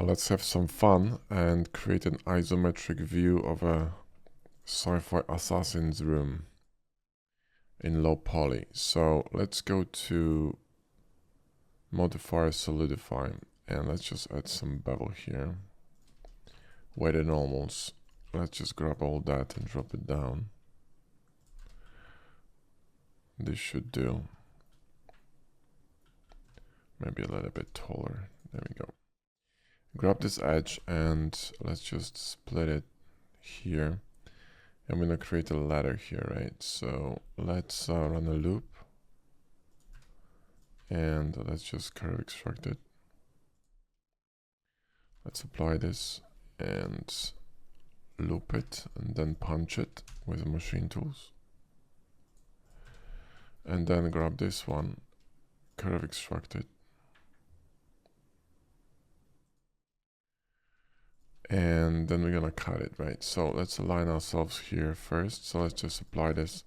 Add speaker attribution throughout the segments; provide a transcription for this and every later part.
Speaker 1: Let's have some fun and create an isometric view of a sci-fi assassin's room in low poly. So let's go to modifier solidify and let's just add some bevel here. Weighted normals. Let's just grab all that and drop it down. This should do. Maybe a little bit taller. There we go. Grab this edge and let's just split it here. I'm going to create a ladder here, right? So let's run a loop and let's just curve extract it. Let's apply this and loop it and then punch it with machine tools. And then grab this one, curve extract it. And then we're gonna cut it, right? So let's align ourselves here first. So let's just apply this.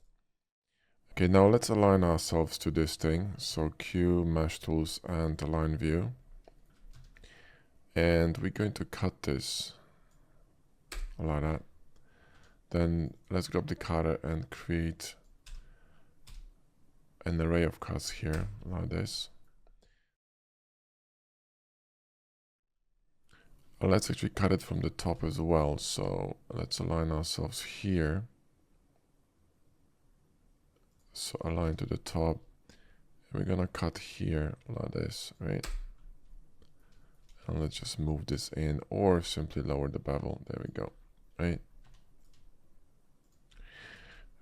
Speaker 1: Okay, now let's align ourselves to this thing. So Q, mesh tools, and align view. And we're going to cut this like that. Then let's grab the cutter and create an array of cuts here like this. Let's actually cut it from the top as well. So let's align ourselves here. So align to the top. We're gonna cut here like this, right? And let's just move this in or simply lower the bevel. There we go, right?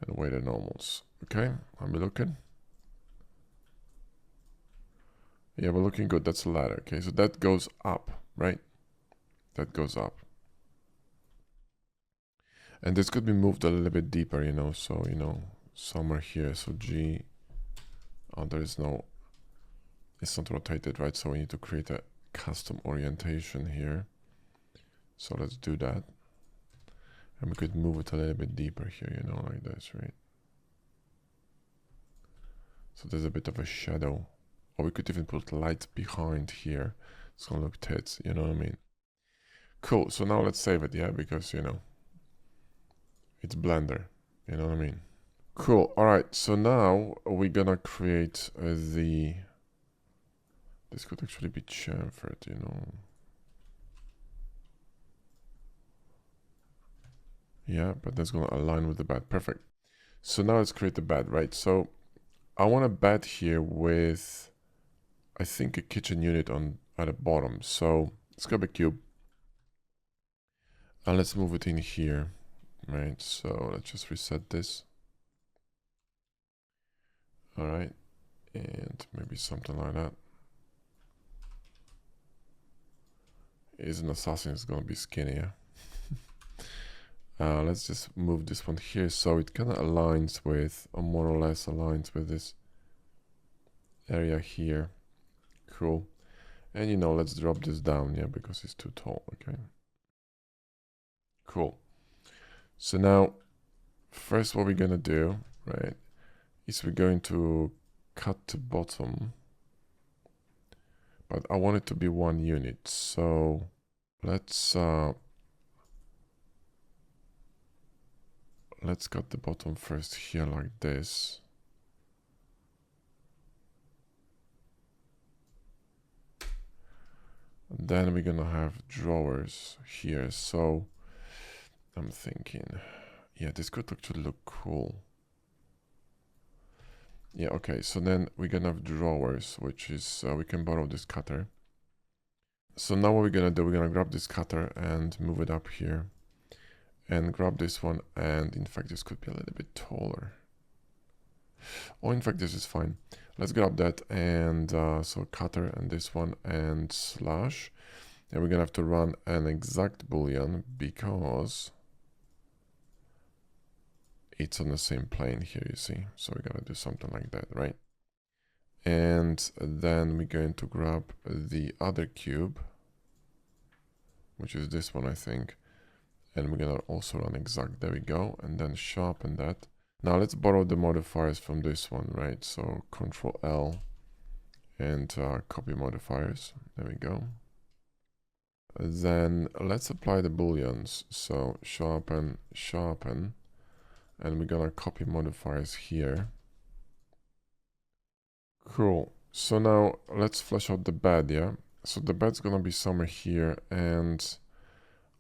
Speaker 1: And weighted normals. Okay, are we looking? Yeah, we're looking good. That's a ladder. Okay, so that goes up, right? That goes up. And this could be moved a little bit deeper, you know, so, you know, somewhere here. So G, oh, there is no, it's not rotated, right? So we need to create a custom orientation here. So let's do that. And we could move it a little bit deeper here, you know, like this, right? So there's a bit of a shadow. Or we could even put light behind here. It's gonna look tits, you know what I mean? Cool, so now let's save it, yeah, because, you know, it's Blender, you know what I mean? Cool, all right, so now we're gonna create this could actually be chamfered, you know. Yeah, but that's gonna align with the bed, perfect. So now let's create the bed, right? So I want a bed here with, I think, a kitchen unit at the bottom. So let's grab a cube. And let's move it in here, right? So let's just reset this. All right, and maybe something like that. Is an assassin is gonna be skinnier. Let's just move this one here so it kind of aligns with, or more or less aligns with this area here. Cool. And you know, let's drop this down, yeah, because it's too tall. Okay. Cool. So now, first what we're gonna do, right, is we're going to cut the bottom, but I want it to be one unit. So let's cut the bottom first here like this. And then we're gonna have drawers here. So I'm thinking, yeah, this could actually look cool. Yeah, okay, so then we're gonna have drawers, which is, we can borrow this cutter. So now what we're gonna do, we're gonna grab this cutter and move it up here. And grab this one, and in fact, this could be a little bit taller. Oh, in fact, this is fine. Let's grab that, and so cutter and this one, and slash. And we're gonna have to run an exact boolean because it's on the same plane here, you see. So we gotta do something like that, right? And then we're going to grab the other cube, which is this one, I think. And we're gonna also run exact, there we go, and then sharpen that. Now let's borrow the modifiers from this one, right? So Control L and copy modifiers, there we go. Then let's apply the booleans. So sharpen, sharpen, and we're gonna copy modifiers here. Cool. So now let's flesh out the bed, yeah? So the bed's gonna be somewhere here, and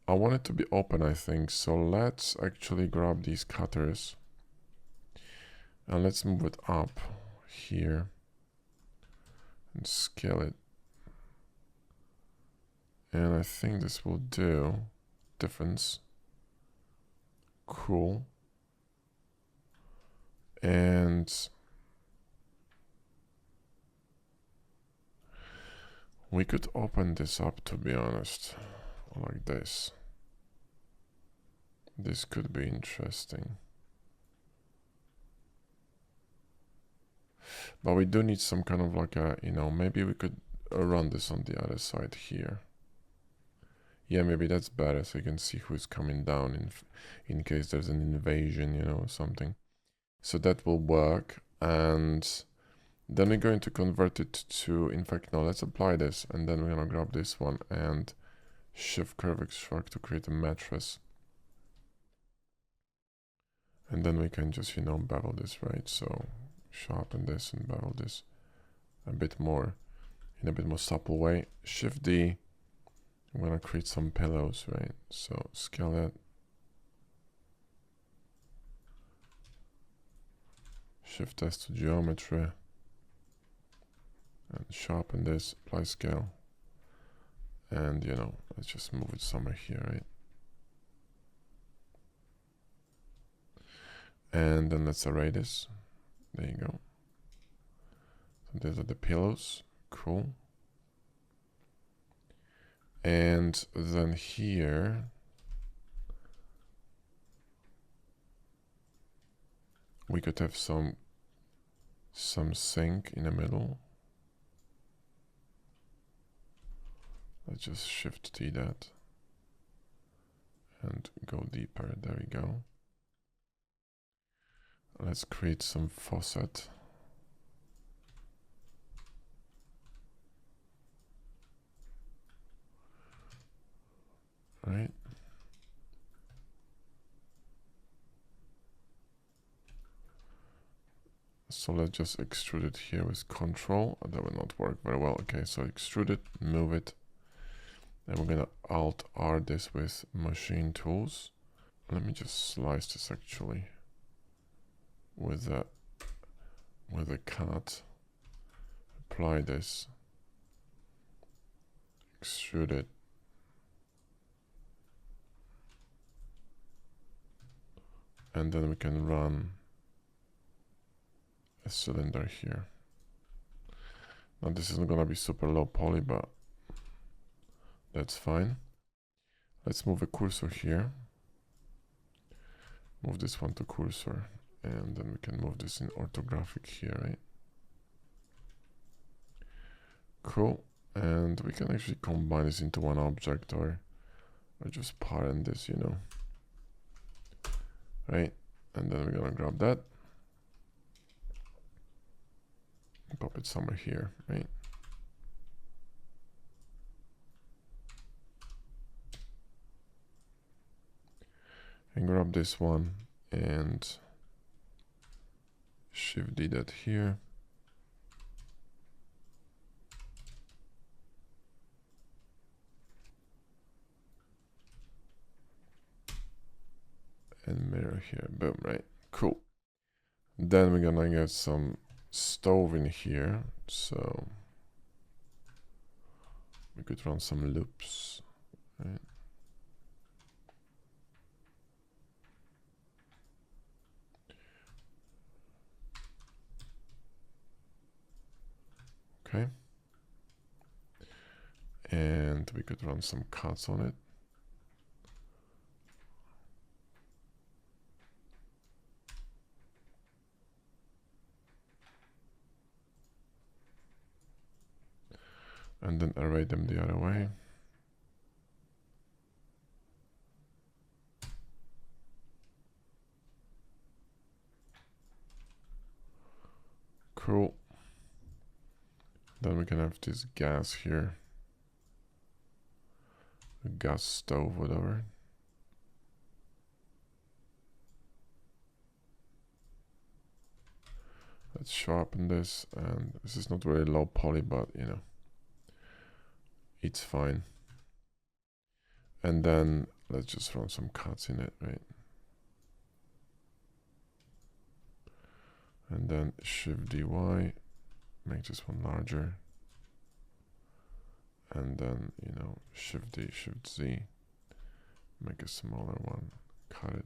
Speaker 1: I want it to be open, I think. So let's actually grab these cutters and let's move it up here and scale it. And I think this will do difference. Cool. And we could open this up, to be honest, like this. This could be interesting. But we do need some kind of like a, maybe we could run this on the other side here. Yeah, maybe that's better, so you can see who's coming down in case there's an invasion, or something. So that will work, and then we're going to convert it to, in fact, no, let's apply this, and then we're gonna grab this one and shift curve extract to create a mattress. And then we can just, bevel this, right? So sharpen this and bevel this a bit more, in a bit more supple way. Shift D, I'm gonna create some pillows, right? So scale it. Shift S to geometry. And sharpen this, apply scale. And, let's just move it somewhere here, right? And then let's array this. There you go. So these are the pillows. Cool. And then here, we could have some sink in the middle. Let's just shift T that and go deeper. There we go. Let's create some faucet. Right. So let's just extrude it here with control. That will not work very well. Okay, so extrude it, move it. And we're gonna Alt R this with machine tools. Let me just slice this actually with a cut. Apply this. Extrude it. And then we can run a cylinder here. Now this isn't gonna be super low poly, but that's fine. Let's move a cursor here. Move this one to cursor, and then we can move this in orthographic here, right? Cool. And we can actually combine this into one object, or just parent this, right? And then we're gonna grab that, pop it somewhere here, right? And grab this one and shift D that here. And mirror here, boom, right? Cool. Then we're gonna get some stove in here, so we could run some loops, right? Okay. And we could run some cuts on it. And then array them the other way. Cool. Then we can have this gas here. a gas stove, whatever. Let's sharpen this, and this is not very low poly, but you know, it's fine. And then let's just run some cuts in it, right? And then Shift DY, make this one larger. And then, you know, Shift D, Shift Z, make a smaller one, cut it,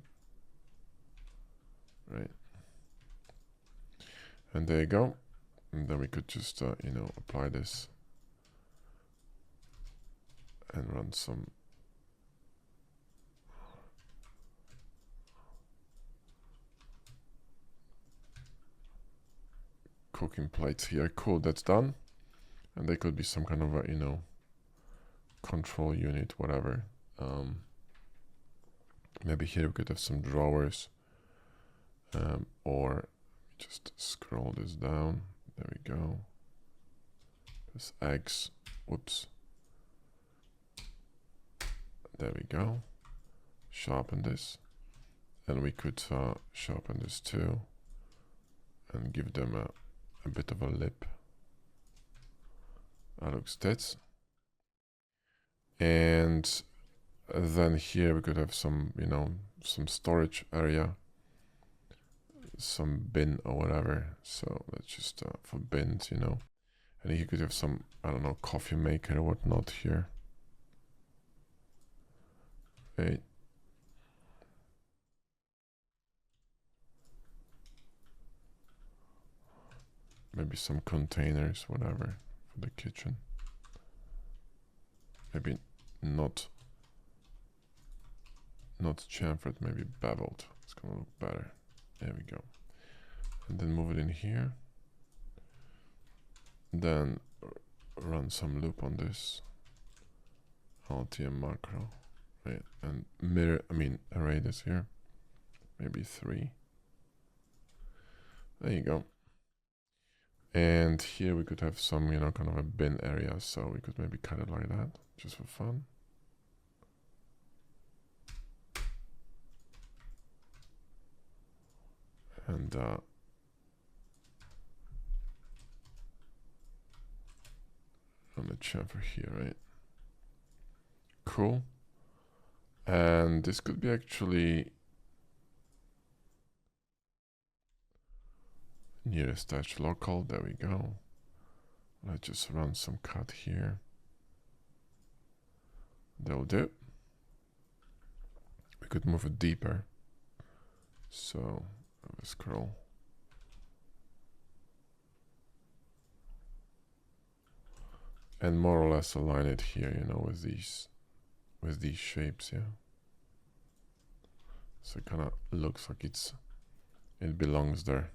Speaker 1: right? And there you go. And then we could just, you know, apply this and run some cooking plates here. Cool, that's done. And they could be some kind of a, you know, control unit, whatever. Maybe here we could have some drawers, or just scroll this down. There we go. This X, whoops. There we go. Sharpen this. And we could sharpen this too. And give them a bit of a lip. That looks tits. And then here we could have some, you know, some storage area. Some bin or whatever. So let's just, for bins, you know. And you could have some, I don't know, coffee maker or whatnot here. Right. Maybe some containers, whatever, for the kitchen. Maybe not chamfered, maybe beveled. It's gonna look better. There we go. And then move it in here. Then run some loop on this. LTM macro, right? And array this here. Maybe 3. There you go. And here we could have some, you know, kind of a bin area. So we could maybe cut it like that, just for fun. And run the chamfer here, right? Cool. And this could be actually nearest touch local. There we go. Let's just run some cut here. That'll do. We could move it deeper. So scroll. And more or less align it here, you know, with these shapes, yeah. So it kind of looks like it belongs there.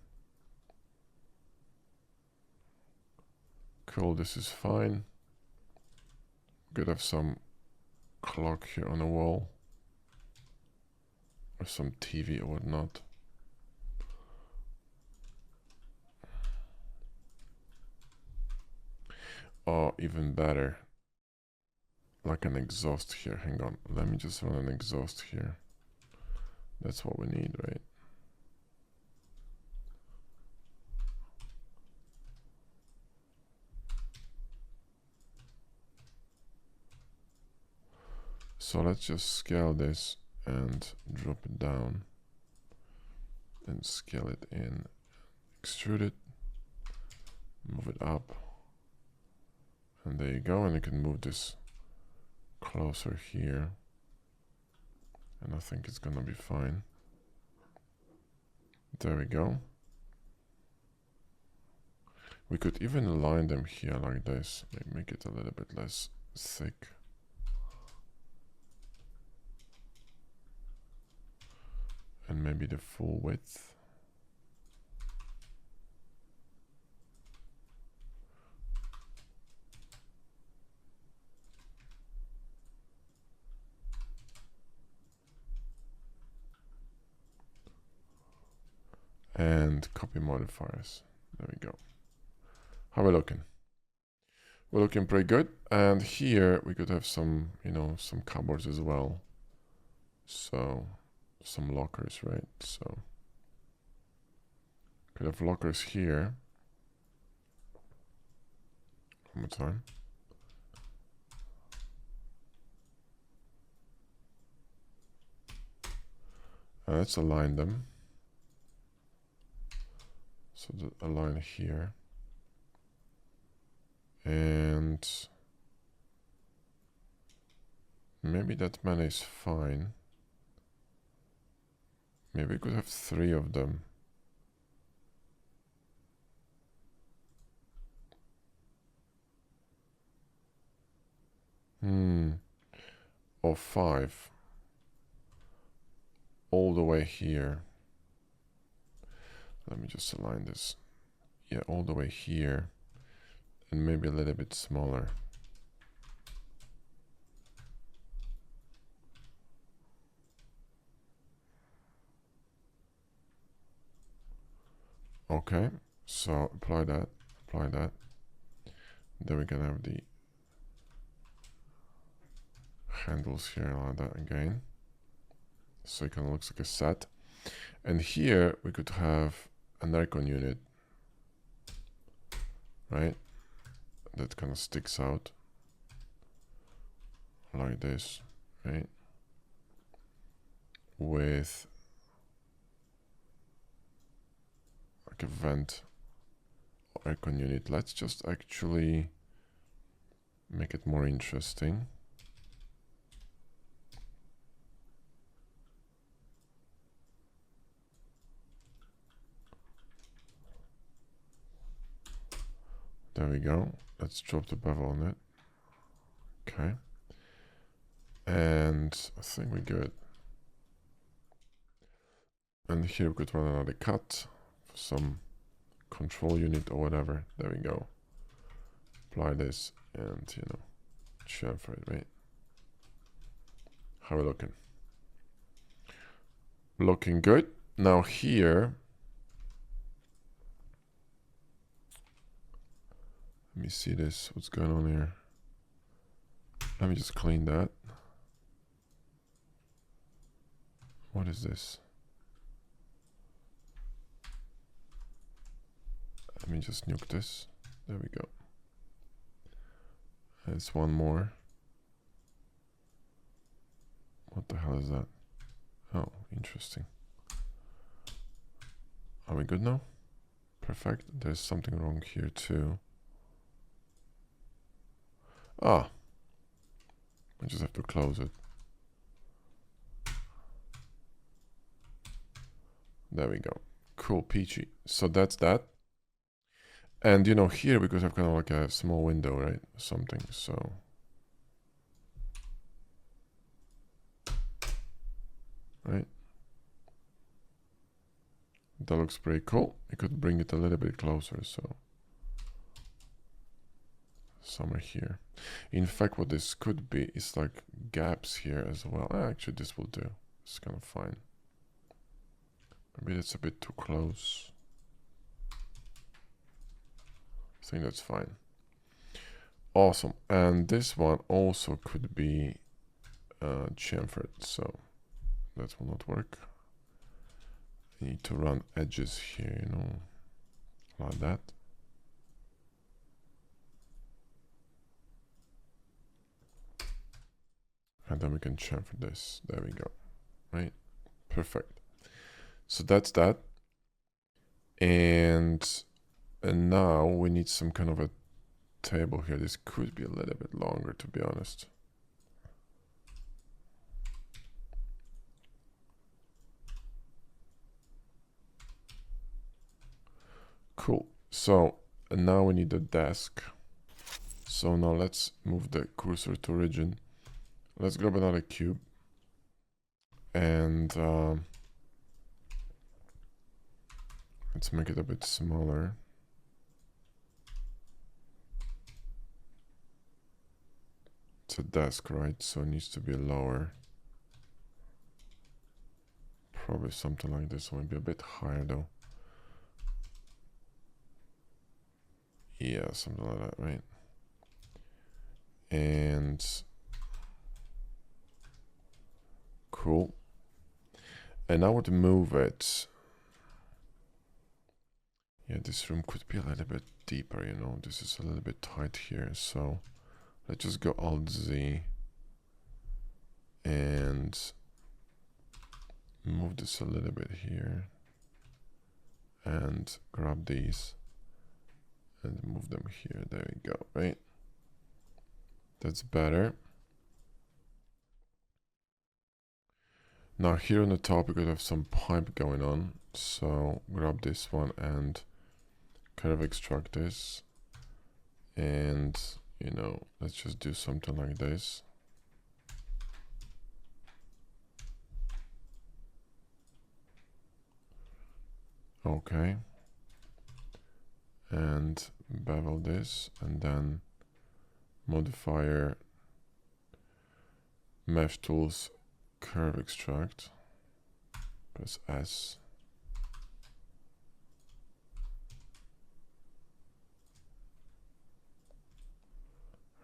Speaker 1: Cool, this is fine. Could have some clock here on the wall, or some TV or whatnot. Or even better, like an exhaust here. Hang on, let me just run an exhaust here. That's what we need, right? So let's just scale this and drop it down and scale it in, extrude it, move it up, and there you go. And you can move this closer here, and I think it's gonna be fine. There we go. We could even align them here like this, make it a little bit less thick. And maybe the full width. And copy modifiers. There we go. How are we looking? We're looking pretty good. And here we could have some, you know, some cupboards as well. So some lockers, right? So could have lockers here. One more time. Let's align them. So align here. And maybe that many is fine. Maybe we could have 3 of them. Or 5. All the way here. Let me just align this. Yeah, all the way here. And maybe a little bit smaller. Okay, so apply that. Then we can have the handles here like that again. So it kind of looks like a set. And here we could have an aircon unit, right? That kind of sticks out like this, right? With like a vent or aircon unit. Let's just actually make it more interesting. There we go. Let's drop the bevel on it. Okay. And I think we're good. And here we could run another cut for some control unit or whatever. There we go. Apply this and, you know, chamfer it, right? How are we looking? Looking good. Now here, let me see this. What's going on here? Let me just clean that. What is this? Let me just nuke this. There we go. There's one more. What the hell is that? Oh, interesting. Are we good now? Perfect. There's something wrong here too. Ah. I just have to close it. There we go. Cool, peachy. So that's that. And you know, here we could have kind of like a small window, right? Something, so. Right? That looks pretty cool. You could bring it a little bit closer, so. Somewhere here. In fact, what this could be is like gaps here as well. Actually, this will do. It's kind of fine. Maybe that's a bit too close. I think that's fine. Awesome. And this one also could be chamfered, so that will not work. I need to run edges here, you know, like that. And then we can chamfer this. There we go. Right? Perfect. So that's that. And now we need some kind of a table here. This could be a little bit longer, to be honest. Cool. So now we need a desk. So now let's move the cursor to origin. Let's grab another cube. And let's make it a bit smaller. It's a desk, right? So it needs to be lower. Probably something like this, maybe a bit higher though. Yeah, something like that, right? And cool. And I would move it. Yeah, this room could be a little bit deeper, you know. This is a little bit tight here, so let's just go Alt-Z and move this a little bit here and grab these and move them here. There we go, right? That's better. Now here on the top we could have some pipe going on, so grab this one and curve extract this, and you know, let's just do something like this. Okay, and bevel this, and then modifier mesh tools curve extract, press S.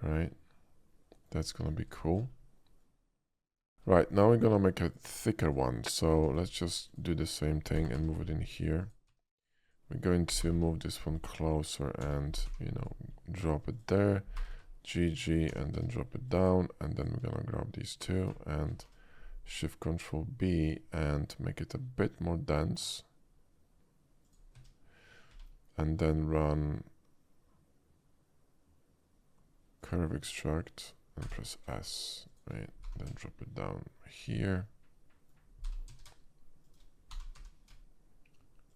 Speaker 1: Right, that's gonna be cool. Right, now we're gonna make a thicker one, so let's just do the same thing and move it in here. We're going to move this one closer and, you know, drop it there, GG, and then drop it down, and then we're gonna grab these two and Shift Control B and make it a bit more dense, and then run curve extract and press S, right? Then drop it down here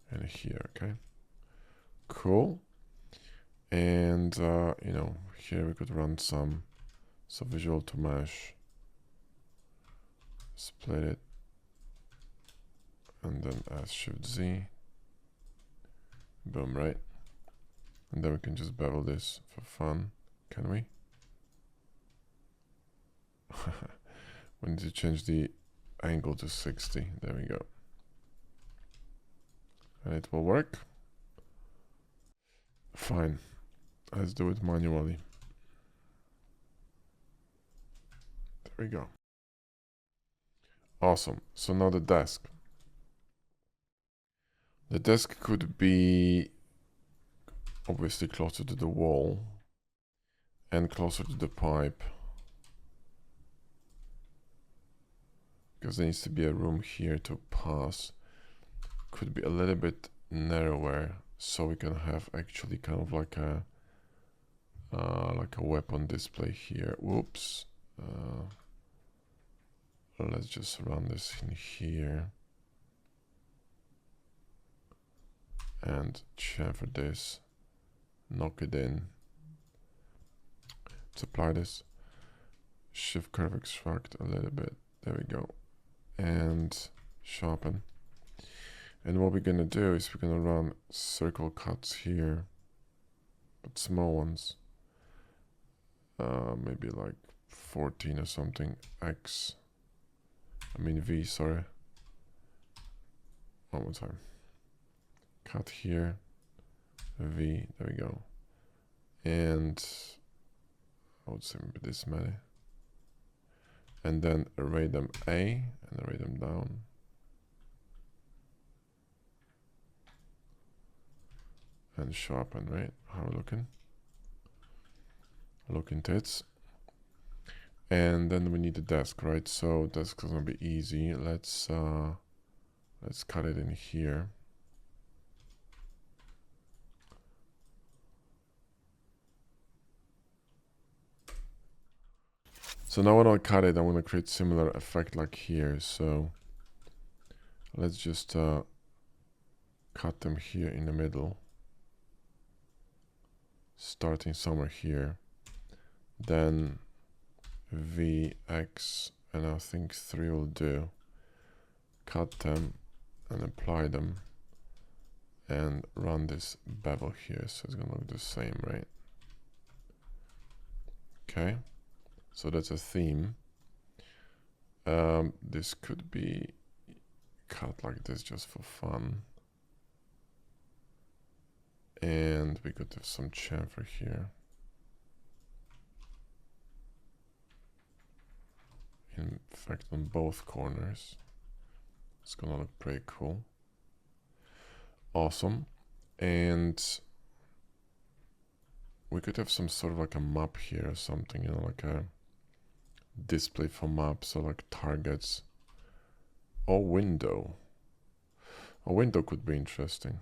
Speaker 1: and here. Okay, cool. And you know, here we could run some visual to mesh, split it, and then Shift Z, boom, right? And then we can just bevel this for fun, can we? We need to change the angle to 60. There we go. And it will work. Fine. Let's do it manually. There we go. Awesome. So now the desk. The desk could be obviously closer to the wall and closer to the pipe, because there needs to be a room here to pass. Could be a little bit narrower, so we can have actually kind of like a weapon display here. Whoops. Let's just run this in here and chamfer this, knock it in. Let's apply this. Shift curve extract a little bit. There we go. And sharpen. And what we're gonna do is we're gonna run circle cuts here, but small ones. Maybe like 14 or something. V, sorry. One more time. Cut here. V, there we go. And I would say maybe this many. And then array them A and array them down. And sharpen, right? How are we looking? Looking tits. And then we need the desk, right? So that's gonna be easy. Let's cut it in here. So now when I cut it, I'm gonna create similar effect like here. So let's just cut them here in the middle, starting somewhere here. Then VX, and I think 3 will do. Cut them and apply them and run this bevel here, so it's gonna look the same, right? Okay, so that's a theme. This could be cut like this just for fun, and we could have some chamfer here. in fact on both corners. It's gonna look pretty cool. Awesome. And we could have some sort of like a map here or something, you know, like a display for maps or like targets. Or window. A window could be interesting.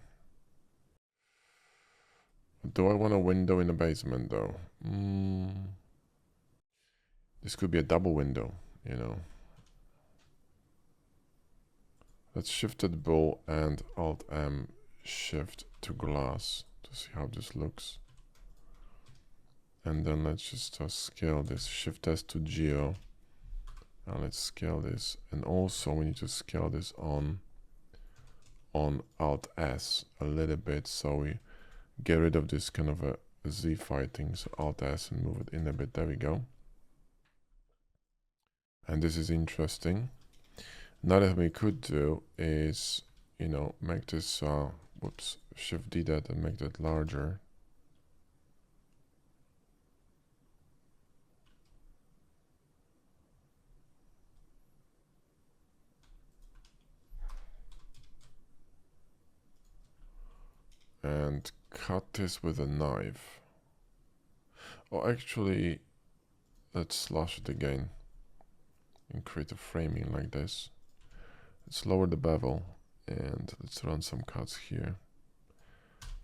Speaker 1: Do I want a window in the basement though? This could be a double window, you know. Let's shift the bull and Alt M shift to glass to see how this looks. And then let's just scale this. Shift S to geo. Now let's scale this. And also we need to scale this on Alt S a little bit, so we get rid of this kind of a Z fighting. So Alt S and move it in a bit. There we go. And this is interesting. Now that we could do is, you know, make this, whoops, Shift D that and make that larger. And cut this with a knife. Oh, actually, let's slash it again and create a framing like this. Let's lower the bevel and let's run some cuts here.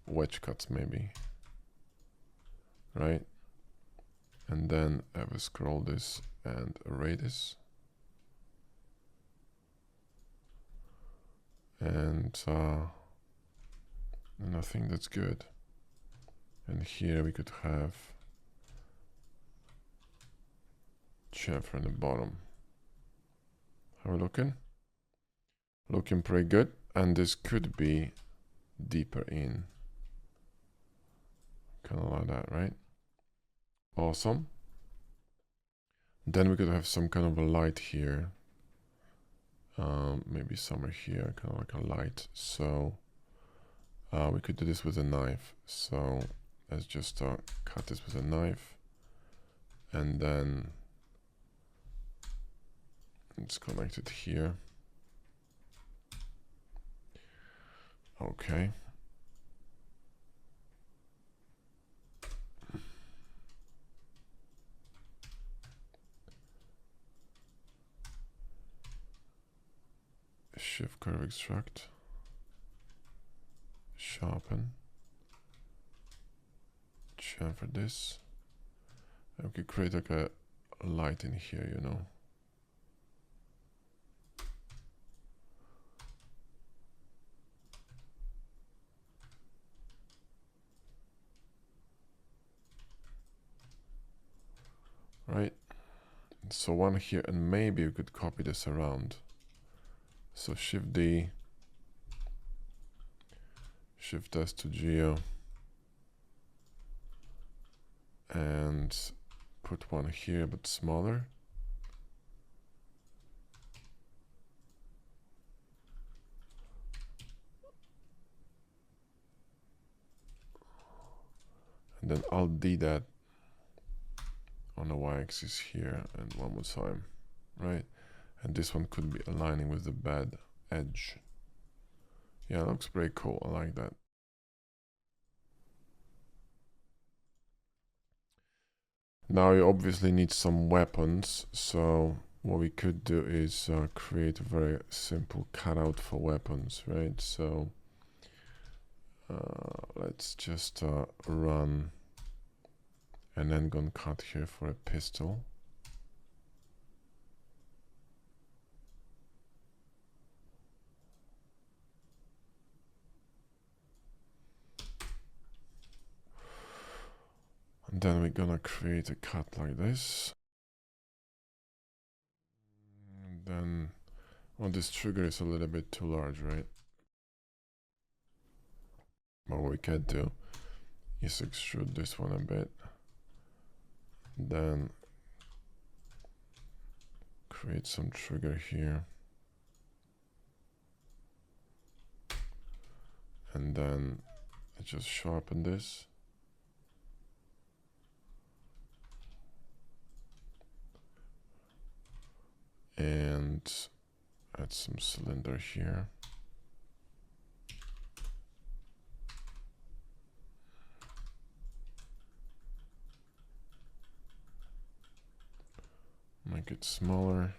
Speaker 1: Wedge cuts maybe. Right? And then I will scroll this and array this. And I think that's good. And here we could have chamfer in the bottom. How are we looking? Looking pretty good. And this could be deeper in. Kind of like that, right? Awesome. Then we could have some kind of a light here. Maybe somewhere here, kind of like a light. So we could do this with a knife. So let's just cut this with a knife. And then it's connected here. Okay. Shift curve extract. Sharpen. Chamfer this. And we could create like a light in here, you know. Right. So one here, and maybe we could copy this around. So Shift D, Shift S to geo, and put one here but smaller. And then Alt D that on the y-axis here, and one more time, right? And this one could be aligning with the bed edge. Yeah, it looks pretty cool. I like that. Now you obviously need some weapons, so what we could do is create a very simple cutout for weapons, right? So let's just run and then go and cut here for a pistol. And then we're gonna create a cut like this. And then, well, this trigger is a little bit too large, right? But what we can do is extrude this one a bit. Then create some trigger here. And then just sharpen this. add some cylinder here. Make it smaller.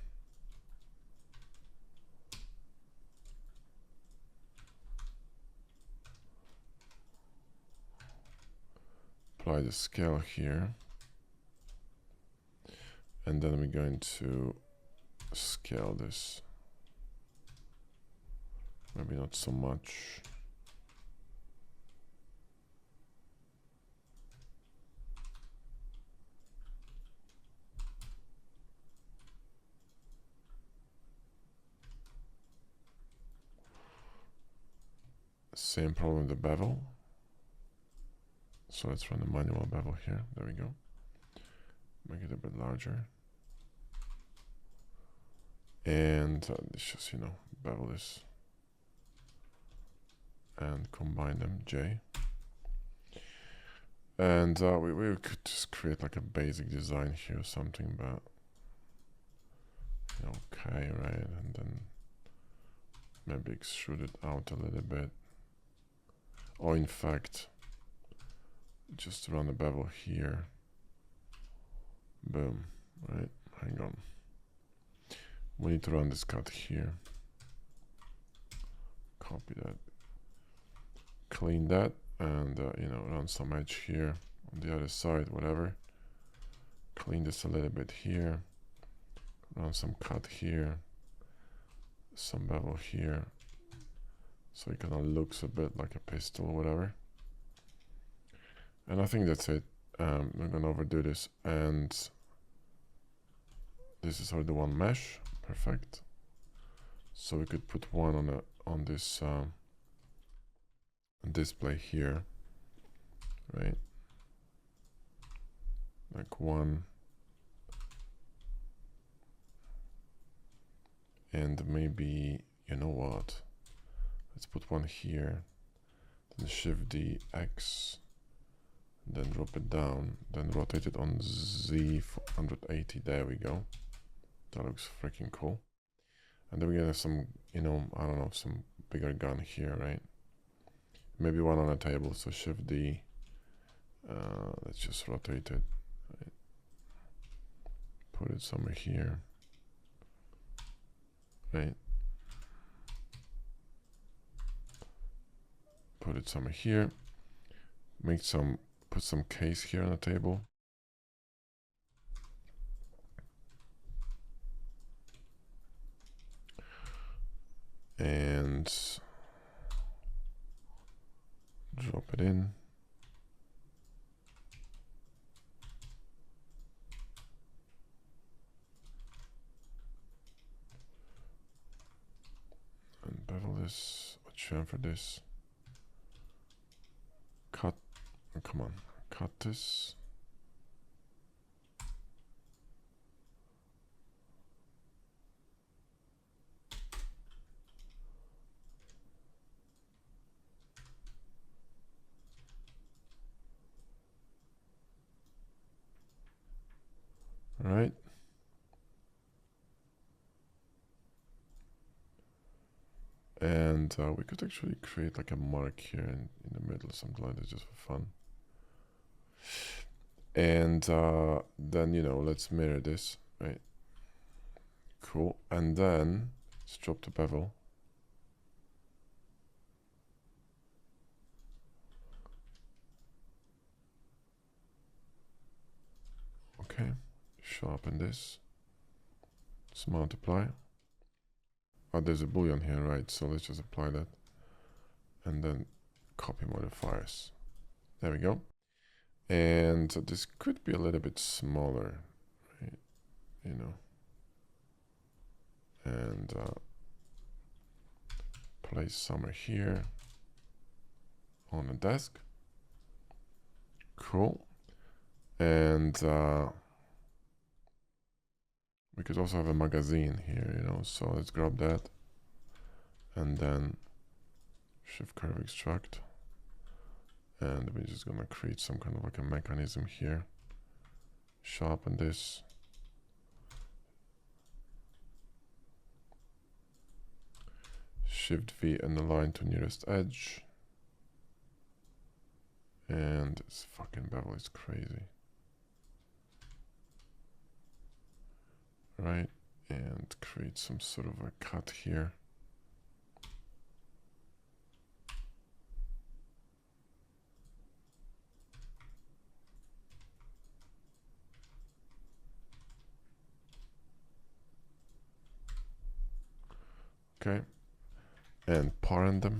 Speaker 1: Apply the scale here. And then we're going to scale this. Maybe not so much. Same problem with the bevel. So let's run the manual bevel here. There we go. Make it a bit larger. And let's just, you know, bevel this. And combine them, J. And we could just create like a basic design here or something, but okay, right? And then maybe extrude it out a little bit. Or in fact, just run the bevel here. Boom, right? Hang on. We need to run this cut here. Copy that. Clean that. And, run some edge here on the other side, whatever. Clean this a little bit here. Run some cut here. Some bevel here. So it kind of looks a bit like a pistol or whatever. And I think that's it. I'm not gonna overdo this. And this is already one mesh. Perfect. So we could put one on this display here, right? Like one. And maybe, you know what? Let's put one here, then Shift D, X, then drop it down, then rotate it on Z for 180. There we go. That looks freaking cool. And then we have some, I don't know, some bigger gun here, right? Maybe one on a table, so Shift D. Let's just rotate it. Right? Put it somewhere here, right? Put it somewhere here. Put some case here on the table. And drop it in. And bevel this, chamfer this. Cut, oh, come on, cut this. All right. And we could actually create like a mark here in the middle, something like that, just for fun. And then, let's mirror this, right? Cool. And then let's drop the bevel. Okay. Sharpen this. Let's multiply. Oh, there's a boolean here, right? So let's just apply that. And then copy modifiers. There we go. And this could be a little bit smaller, right? And place somewhere here on the desk. Cool. And we could also have a magazine here, so let's grab that and then shift curve extract. And we're just gonna create some kind of like a mechanism here. Sharpen this. Shift V and align to nearest edge. And this fucking bevel is crazy. Right, and create some sort of a cut here. Okay, and parent them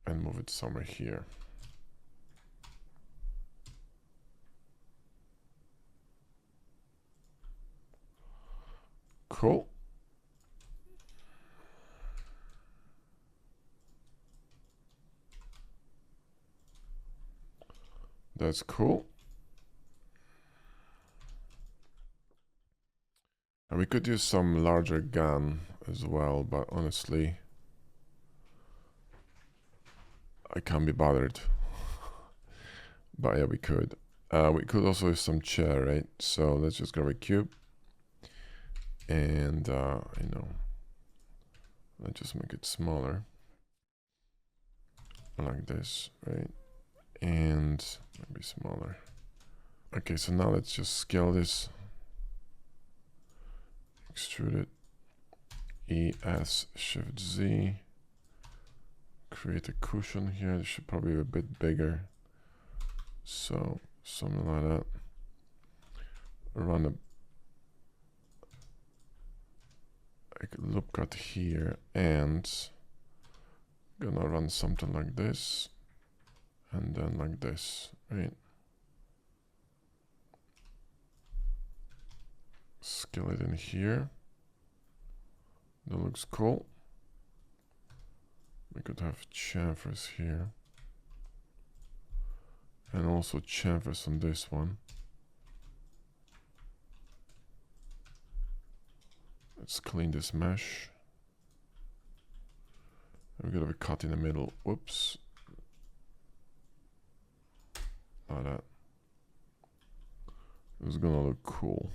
Speaker 1: and move it somewhere here. Cool. That's cool. And we could use some larger gun as well, but honestly, I can't be bothered. But yeah, we could. We could also use some chair, right? So let's just grab a cube. And, you know, let's just make it smaller. Like this, right? And maybe smaller. Okay, so now let's just scale this. Extrude it. ES Shift Z. Create a cushion here. It should probably be a bit bigger. So something like that. Run a loop cut here, and gonna run something like this, and then like this, right? Scale it in here. That looks cool. We could have chamfers here, and also chamfers on this one. Let's clean this mesh. And we're gonna have a cut in the middle. Whoops. Like that. It's gonna look cool.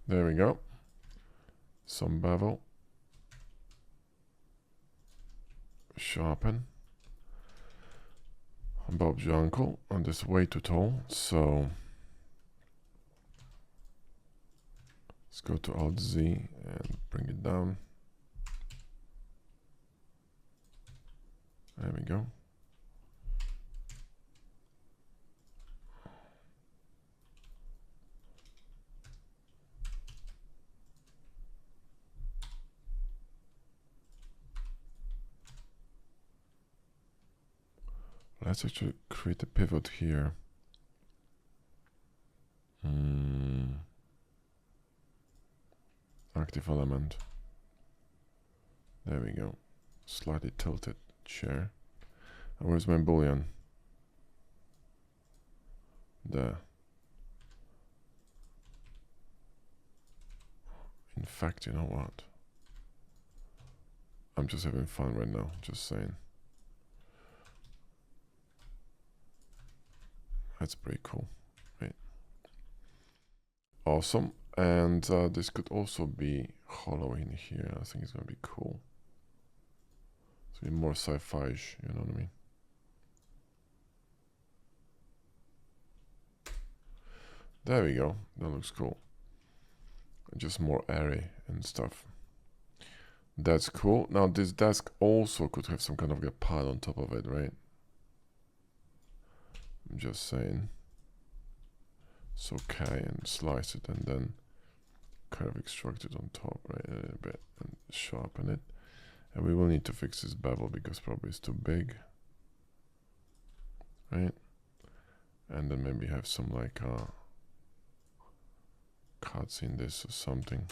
Speaker 1: There we go. Some bevel. Sharpen. Bob's your uncle, and this way too tall, so let's go to Alt Z and bring it down. There we go. Let's actually create a pivot here. Active element. There we go. Slightly tilted chair. And where's my boolean? There. In fact, you know what? I'm just having fun right now, just saying. That's pretty cool, right? Awesome. And this could also be hollow in here. I think it's gonna be cool. It's gonna be more sci-fi-ish, you know what I mean? There we go. That looks cool. Just more airy and stuff. That's cool. Now this desk also could have some kind of a pile on top of it, right? I'm just saying. It's okay, and slice it and then kind of extract it on top, right, a little bit, and sharpen it. And we will need to fix this bevel because probably it's too big, right? And then maybe have some like cuts in this or something.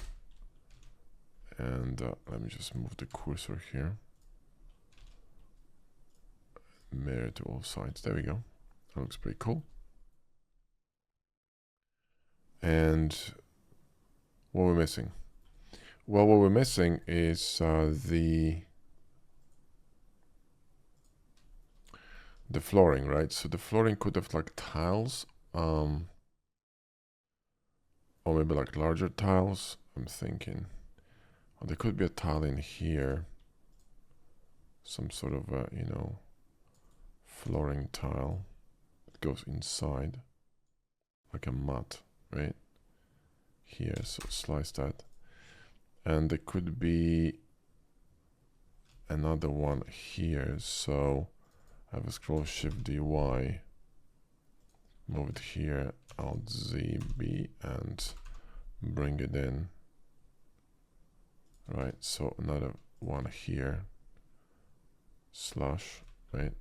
Speaker 1: And let me just move the cursor here. Mirror to all sides. There we go. That looks pretty cool. And what we're missing? Well, what we're missing is the the flooring, right? So the flooring could have like tiles, or maybe like larger tiles. I'm thinking, or there could be a tile in here, some sort of a, you know, flooring tile that goes inside, like a mat, right? Here, so slice that, and there could be another one here. So I have a scroll shift DY, move it here, Alt ZB, and bring it in. Right, so another one here, slash, right?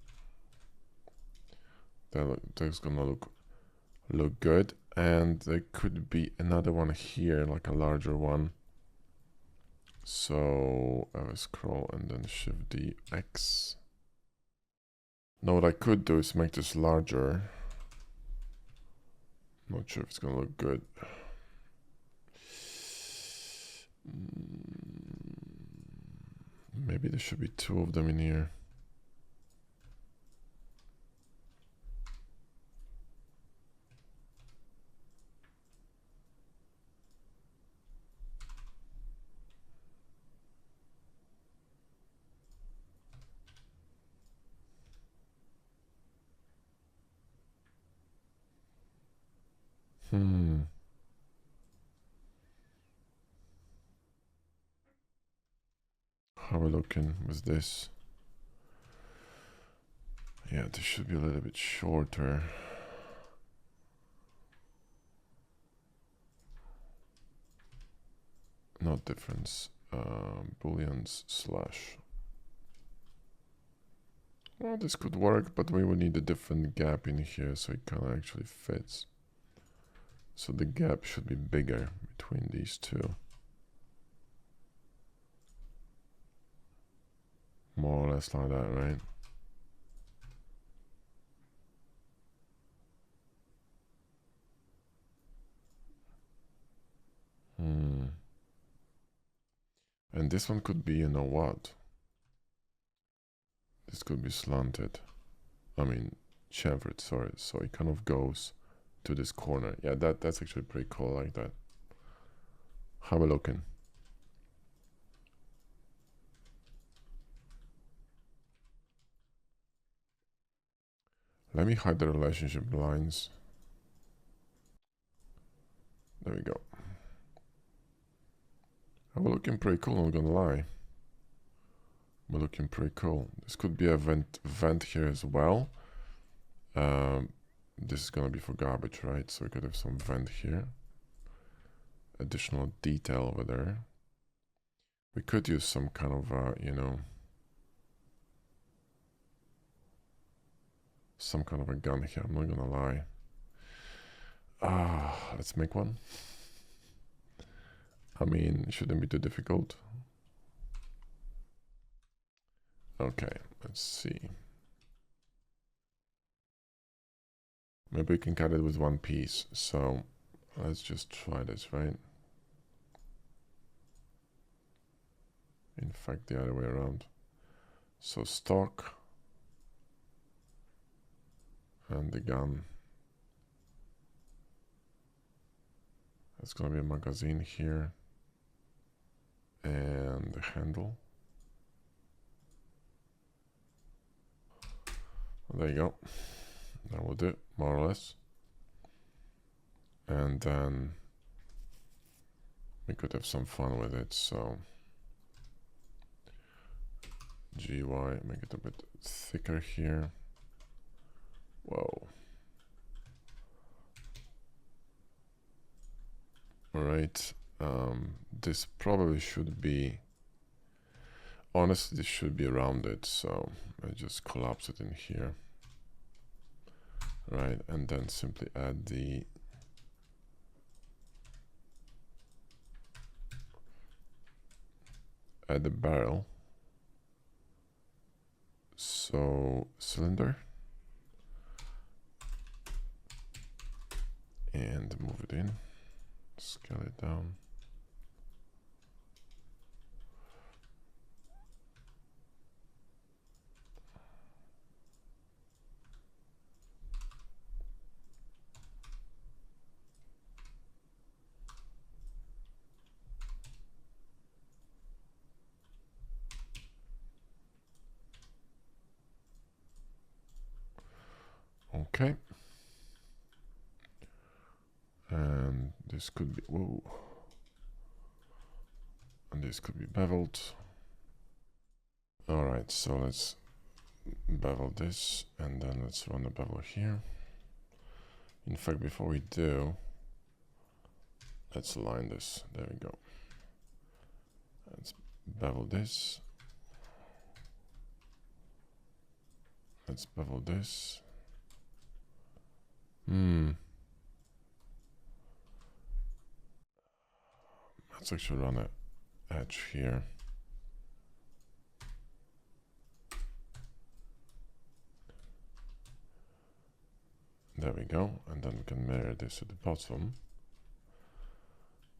Speaker 1: That's gonna look good. And there could be another one here, like a larger one. So I will scroll and then shift D X. Now what I could do is make this larger. Not sure if it's gonna look good. Maybe there should be two of them in here. How are we looking with this? Yeah, this should be a little bit shorter. Not difference. Booleans slash. Well, this could work, but we would need a different gap in here so it kind of actually fits. So the gap should be bigger between these two. More or less like that, right? And this one could be, you know what? This could be slanted. I mean, chamfered, sorry. So it kind of goes to this corner. Yeah, that's actually pretty cool like that. How are we looking? Let me hide the relationship lines. There we go. We're looking pretty cool, not gonna lie. We're looking pretty cool. This could be a vent here as well. This is gonna be for garbage, right? So we could have some vent here. Additional detail over there. We could use some kind of, you know, some kind of a gun here. I'm not gonna lie. Let's make one. I mean, it shouldn't be too difficult. Okay, let's see. Maybe we can cut it with one piece. So let's just try this, right? In fact, the other way around. So stock and the gun. It's gonna be a magazine here. And the handle. There you go. That will do, more or less. And then we could have some fun with it. So GY, make it a bit thicker here. Whoa. All right. This probably should be, honestly, this should be rounded. So I just collapse it in here. Right, and then simply add the barrel. So cylinder, and move it in, scale it down. Okay. And this could be, whoa. And this could be beveled. All right, so let's bevel this, and then let's run the bevel here. In fact, before we do, let's align this. There we go. Let's bevel this. Let's bevel this. Let's actually run an edge here. There we go. And then we can mirror this to the bottom.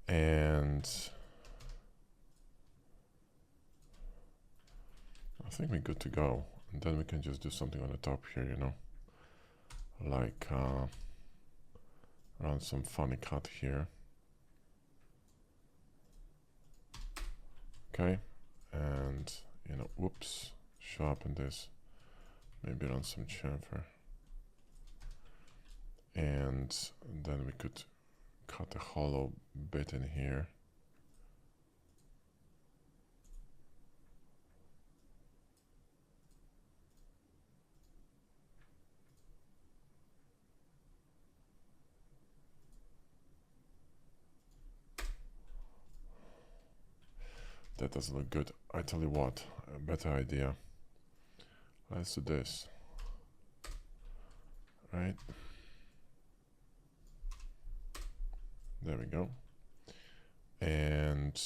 Speaker 1: And I think we're good to go. And then we can just do something on the top here, you know, like run some funny cut here. Okay, and you know, whoops, sharpen this, maybe run some chamfer, and then we could cut a hollow bit in here. That doesn't look good. I tell you what, a better idea. Let's do this. Right. There we go. And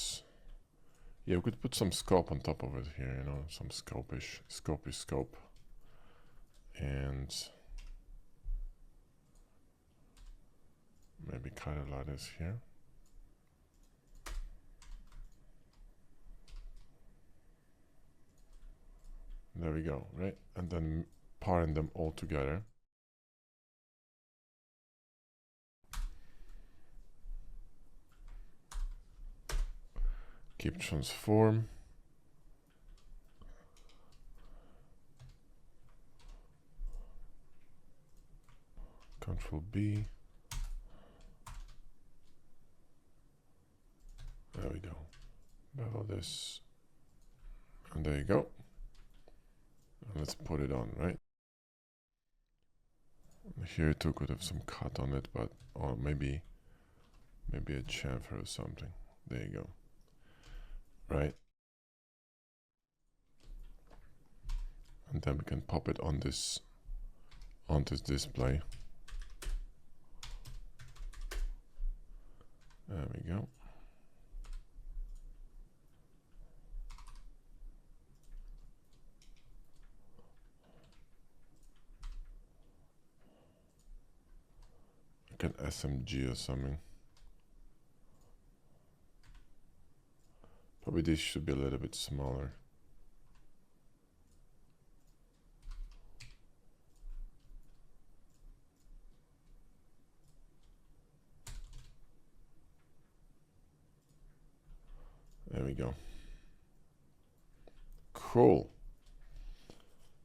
Speaker 1: yeah, we could put some scope on top of it here, you know, some scope-ish scope. And maybe cut it like this here. There we go, right? And then paring them all together. Keep transform. Control B. There we go. Bevel this. And there you go. And let's put it on, right? Here too could have some cut on it, but or maybe a chamfer or something. There you go. Right? And then we can pop it on this display. There we go. Like an SMG or something. Probably this should be a little bit smaller. There we go. Cool.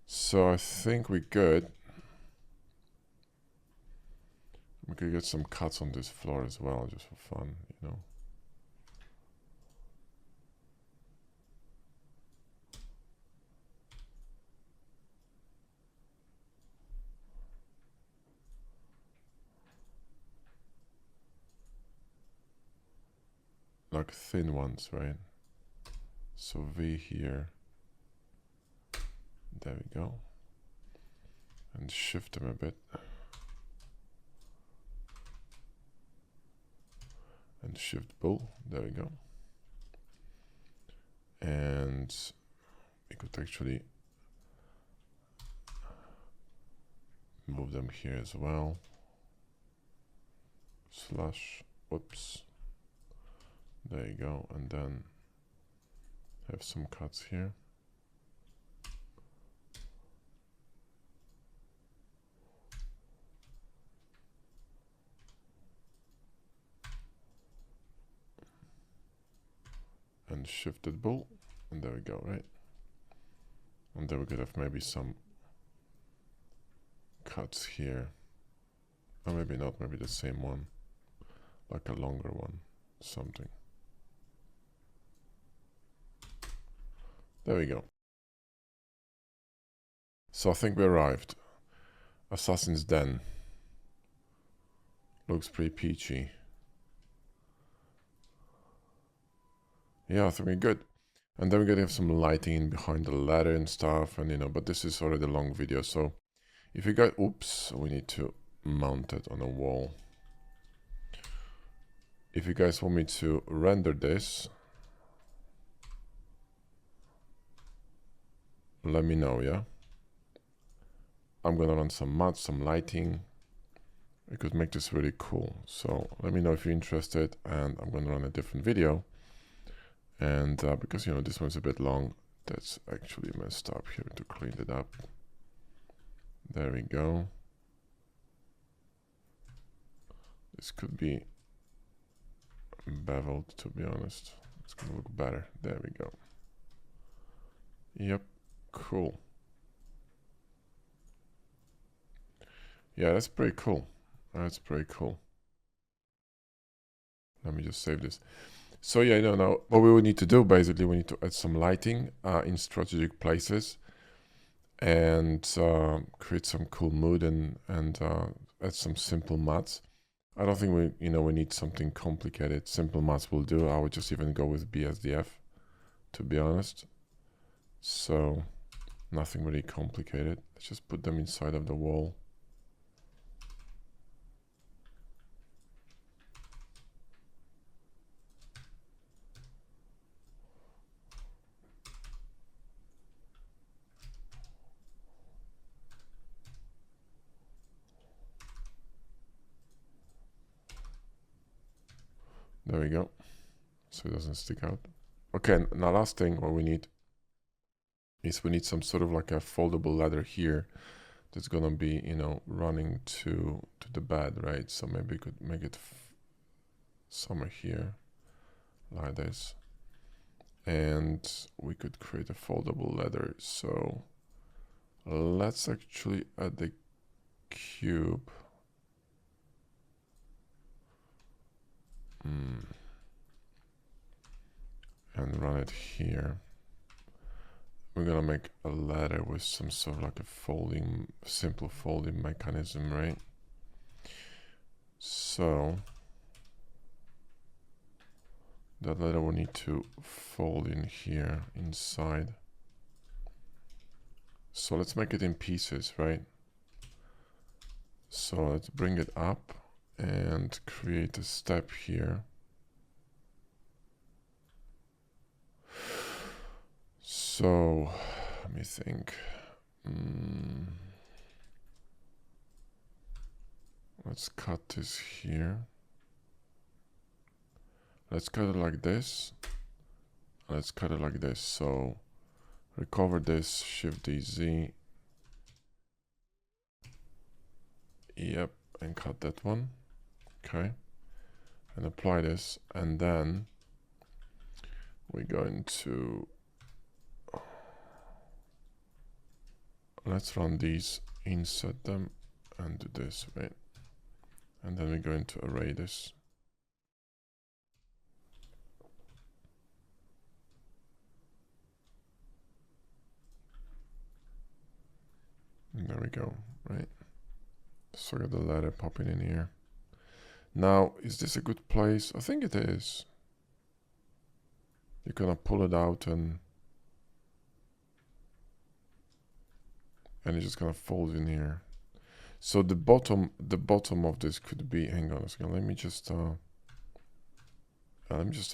Speaker 1: So I think we're good. We could get some cuts on this floor as well, just for fun, you know. Like thin ones, right? So V here. There we go. And shift them a bit. And shift bull. There we go. And we could actually move them here as well. Slash. Whoops. There you go. And then have some cuts here. And shifted bull, and there we go, right? And then we could have maybe some cuts here. Or maybe not, maybe the same one. Like a longer one, something. There we go. So I think we arrived. Assassin's Den. Looks pretty peachy. Yeah, I think we're good. And then we're gonna have some lighting in behind the ladder and stuff, and you know, but this is already a long video, so if you got, oops, we need to mount it on a wall. If you guys want me to render this, let me know, yeah? I'm gonna run some mods, some lighting. We could make this really cool. So let me know if you're interested, and I'm gonna run a different video. And because, you know, this one's a bit long, that's actually messed up here to clean it up. There we go. This could be beveled, to be honest. It's gonna look better. There we go. Yep, cool. Yeah, that's pretty cool. That's pretty cool. Let me just save this. So yeah, no, now what we would need to do, basically, we need to add some lighting in strategic places, and create some cool mood, and add some simple maps. I don't think we need something complicated. Simple maps will do. I would just even go with BSDF, to be honest. So nothing really complicated. Let's just put them inside of the wall. There we go. So it doesn't stick out. Okay, now last thing what we need is we need some sort of like a foldable ladder here that's gonna be, you know, running to the bed, right? So maybe we could make it somewhere here like this, and we could create a foldable ladder. So let's actually add the cube. And run it here. We're gonna make a ladder with some sort of like a folding, simple folding mechanism, right? So that ladder will need to fold in here inside. So let's make it in pieces, right? So let's bring it up and create a step here. So let me think. Let's cut this here. Let's cut it like this. Let's cut it like this. So recover this, Shift D Z. Yep, and cut that one. Okay. And apply this, and then we're going to let's run these, insert them, and do this, right? And then we're going to array this. And there we go, right? So I got the ladder popping in here. Now, is this a good place? I think it is. You're gonna pull it out, and it's just gonna fold in here. So the bottom of this could be, hang on a second, let me just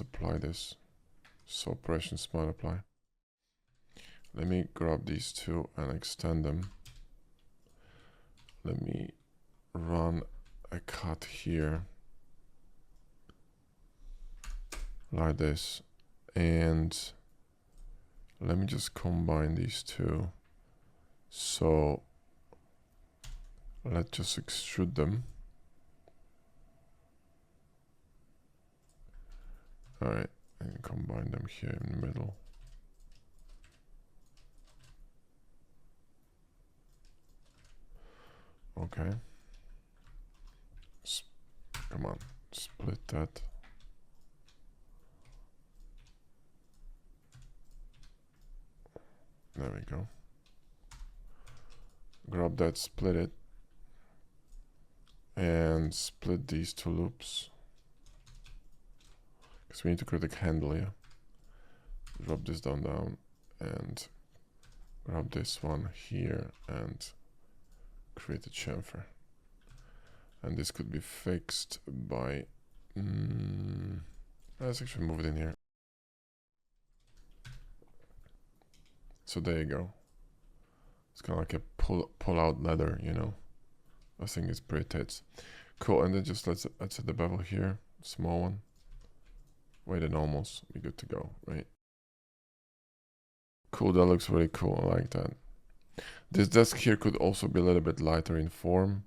Speaker 1: apply this. So operation smart apply. Let me grab these two and extend them. Let me run a cut here like this, and let me just combine these two. So let's just extrude them. All right, and combine them here in the middle. Okay. Come on, split that. There we go. Grab that, split it, and split these two loops. Because we need to create a handle here. Drop this down, and grab this one here and create a chamfer. And this could be fixed by... let's actually move it in here. So there you go. It's kind of like a pull-out ladder, you know. I think it's pretty tits. Cool, and then just let's set the bevel here. Small one. Weight and almost. Be good to go, right? Cool, that looks really cool. I like that. This desk here could also be a little bit lighter in form.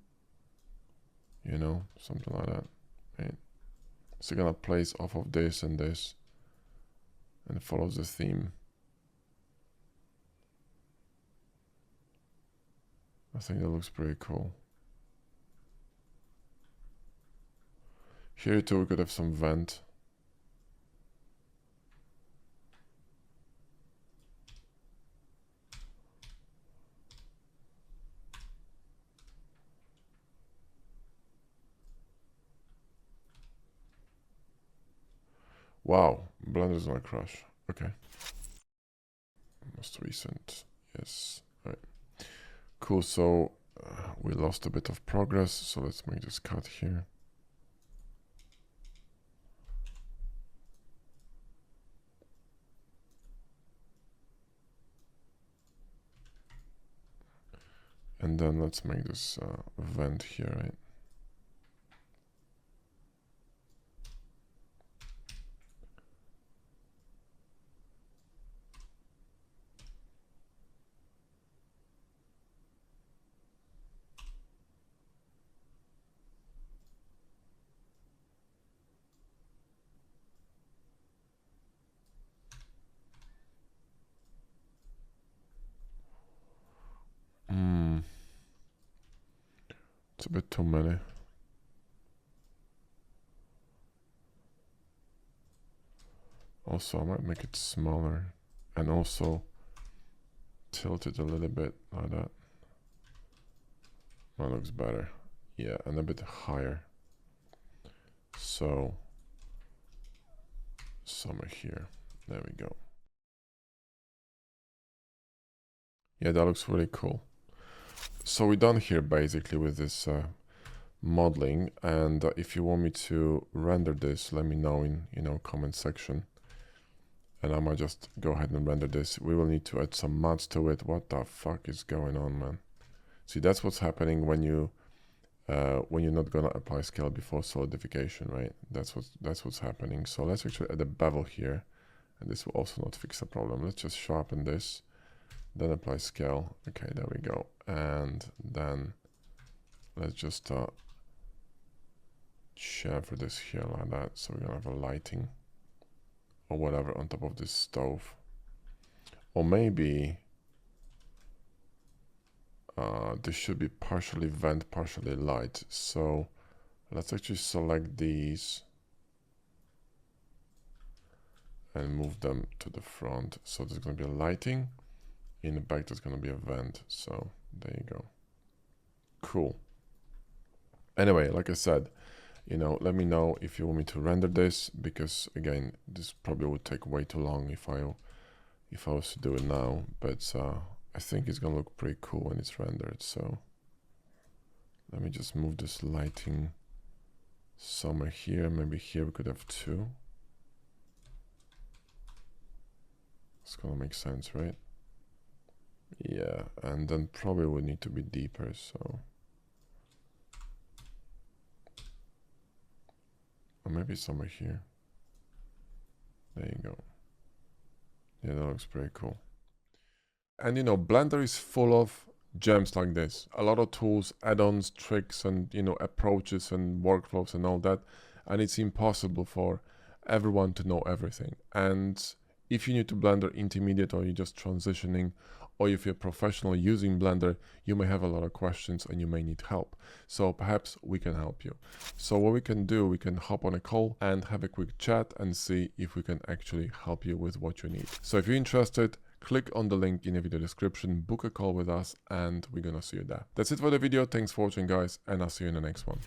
Speaker 1: You know, something like that, right? So you're gonna place off of this and this. And it follows the theme. I think that looks pretty cool. Here too we could have some vent. Wow, Blender's gonna crash. Okay. Most recent, yes. All right. Cool, so we lost a bit of progress, so let's make this cut here. And then let's make this vent here, right? It's a bit too many. Also, I might make it smaller and also tilt it a little bit like that. That looks better. Yeah, and a bit higher. So, somewhere here. There we go. Yeah, that looks really cool. So we're done here basically with this modeling, and if you want me to render this, let me know in comment section, and I might just go ahead and render this. We will need to add some mods to it. What the fuck is going on, man? See, that's what's happening when you're not gonna apply scale before solidification, right? That's what's happening. So let's actually add a bevel here, and this will also not fix the problem. Let's just sharpen this, then apply scale. Okay, there we go. And then let's just chamfer this here like that, so we're gonna have a lighting or whatever on top of this stove. Or maybe this should be partially vent, partially light. So let's actually select these and move them to the front. So there's going to be a lighting. In the back there's going to be a vent. So there you go. Cool. Anyway, like I said, let me know if you want me to render this, because again, this probably would take way too long if I was to do it now. But I think it's gonna look pretty cool when it's rendered. So let me just move this lighting somewhere here. Maybe here we could have two. It's gonna make sense, right? Yeah, and then probably would need to be deeper, so or maybe somewhere here. There you go. Yeah, that looks pretty cool. And Blender is full of gems like this. A lot of tools, add-ons, tricks, and approaches and workflows and all that. And it's impossible for everyone to know everything. And If you're new to Blender Intermediate, or you're just transitioning, or if you're a professional using Blender, you may have a lot of questions and you may need help. So perhaps we can help you. So what we can do, we can hop on a call and have a quick chat and see if we can actually help you with what you need. So if you're interested, click on the link in the video description, book a call with us, and we're gonna see you there. That's it for the video. Thanks for watching, guys, and I'll see you in the next one.